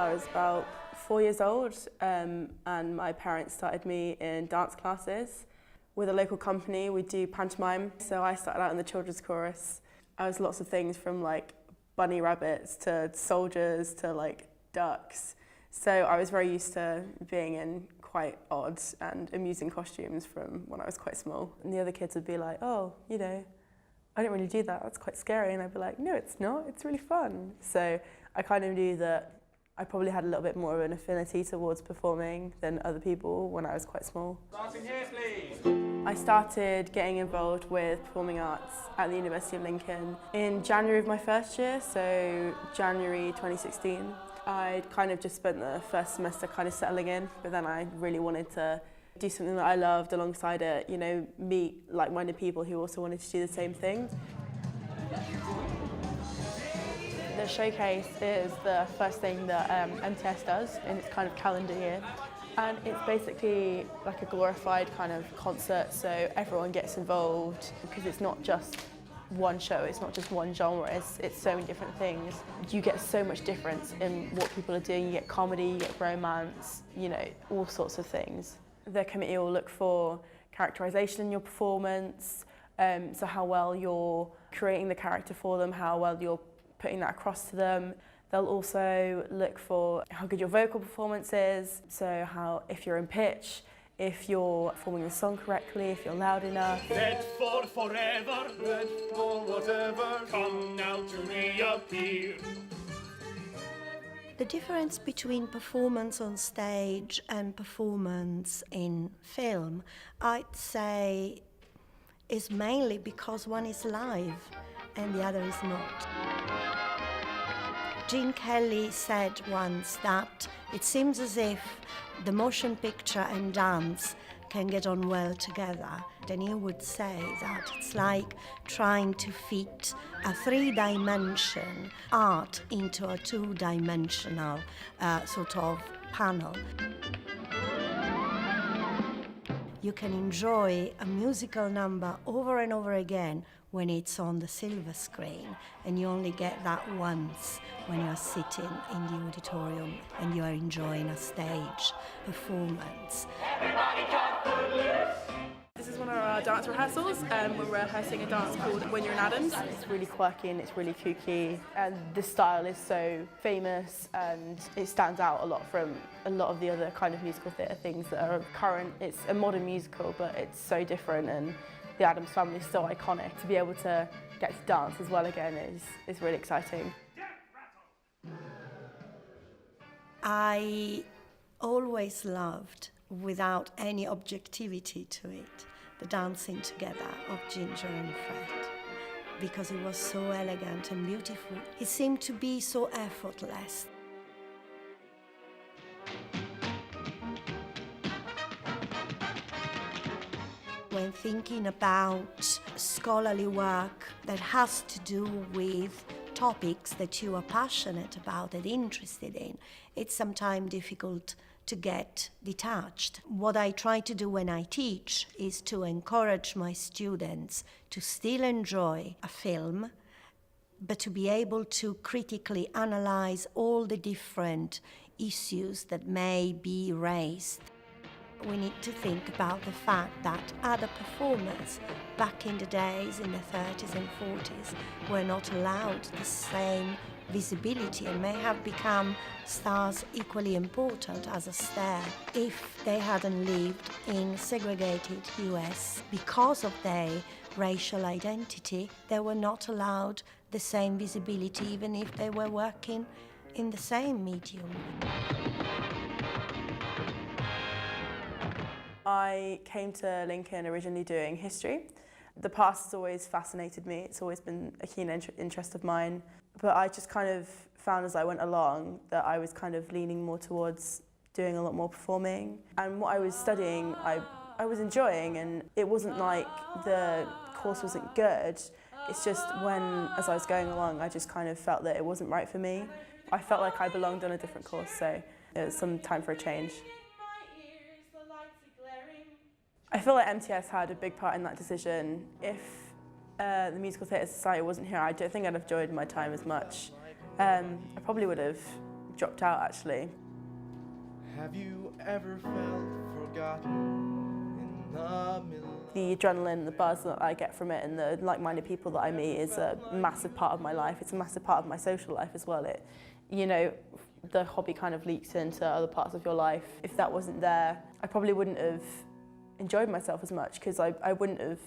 I was about 4 years old, and my parents started me in dance classes. With a local company, we do pantomime, so I started out in the children's chorus. I was lots of things from like bunny rabbits to soldiers to like ducks. So I was very used to being in quite odd and amusing costumes from when I was quite small. And the other kids would be like, oh, you know, I don't really do that, that's quite scary. And I'd be like, no, it's not, it's really fun. So I kind of knew that I probably had a little bit more of an affinity towards performing than other people when I was quite small. Starting here, please. I started getting involved with performing arts at the University of Lincoln in January of my first year, so January 2016. I'd kind of just spent the first semester kind of settling in, but then I really wanted to do something that I loved alongside it, you know, meet like-minded people who also wanted to do the same thing. The showcase is the first thing that MTS does in its kind of calendar year. And it's basically like a glorified kind of concert, so everyone gets involved because it's not just one show, it's not just one genre, it's so many different things. You get so much difference in what people are doing. You get comedy, you get romance, you know, all sorts of things. The committee will look for characterization in your performance, so how well you're creating the character for them, how well you're putting that across to them. They'll also look for how good your vocal performance is, so how, if you're in pitch, if you're performing the song correctly, if you're loud enough. Dead for forever, dead for whatever, come now to reappear. The difference between performance on stage and performance in film, I'd say, is mainly because one is live and the other is not. Gene Kelly said once that it seems as if the motion picture and dance can get on well together. And he would say that it's like trying to fit a three-dimension art into a two-dimensional sort of panel. You can enjoy a musical number over and over again when it's on the silver screen, and you only get that once when you're sitting in the auditorium and you are enjoying a stage performance. This is one of our dance rehearsals. We're rehearsing a dance called When You're in Adams. It's really quirky and it's really kooky, and the style is so famous and it stands out a lot from a lot of the other kind of musical theatre things that are current. It's a modern musical, but it's so different, and the Addams Family is so iconic. To be able to get to dance as well again is really exciting. I always loved, without any objectivity to it, the dancing together of Ginger and Fred, because it was so elegant and beautiful. It seemed to be so effortless. When thinking about scholarly work that has to do with topics that you are passionate about and interested in, it's sometimes difficult to get detached. What I try to do when I teach is to encourage my students to still enjoy a film, but to be able to critically analyze all the different issues that may be raised. We need to think about the fact that other performers back in the days, in the 30s and 40s, were not allowed the same visibility and may have become stars equally important as Astaire if they hadn't lived in segregated US. Because of their racial identity, they were not allowed the same visibility even if they were working in the same medium. I came to Lincoln originally doing history. The past has always fascinated me. It's always been a keen interest of mine. But I just kind of found as I went along that I was kind of leaning more towards doing a lot more performing. And what I was studying, I was enjoying, and it wasn't like the course wasn't good. It's just when, as I was going along, I just kind of felt that it wasn't right for me. I felt like I belonged on a different course, so it was some time for a change. I feel like MTS had a big part in that decision. If the Musical Theatre Society wasn't here, I don't think I'd have enjoyed my time as much. I probably would have dropped out actually. Have you ever felt forgotten in the middle? The adrenaline, the buzz that I get from it and the like-minded people that I meet is a massive part of my life. It's a massive part of my social life as well. The hobby kind of leaks into other parts of your life. If that wasn't there, I probably wouldn't have enjoyed myself as much because I wouldn't have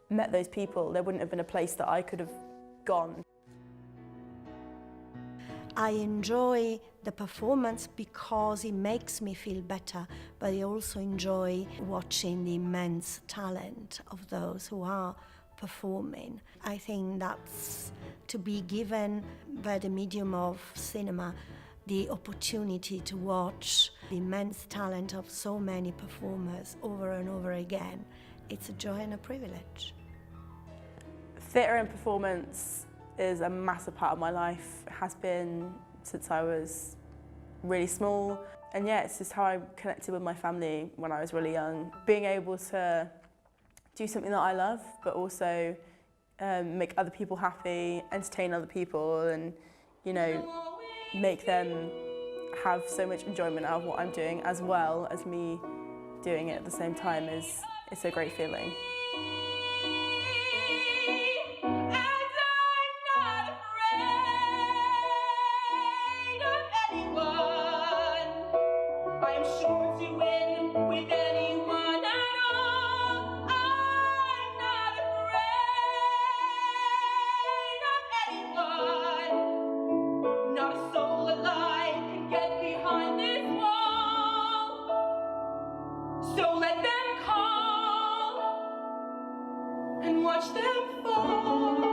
met those people. There wouldn't have been a place that I could have gone. I enjoy the performance because it makes me feel better, but I also enjoy watching the immense talent of those who are performing. I think that's to be given by the medium of cinema the opportunity to watch the immense talent of so many performers over and over again. It's a joy and a privilege. Theatre and performance is a massive part of my life. It has been since I was really small. And yeah, it's just how I connected with my family when I was really young. Being able to do something that I love, but also make other people happy, entertain other people, and make them have so much enjoyment out of what I'm doing, as well as me doing it at the same time, it's a great feeling. So let them call and watch them fall.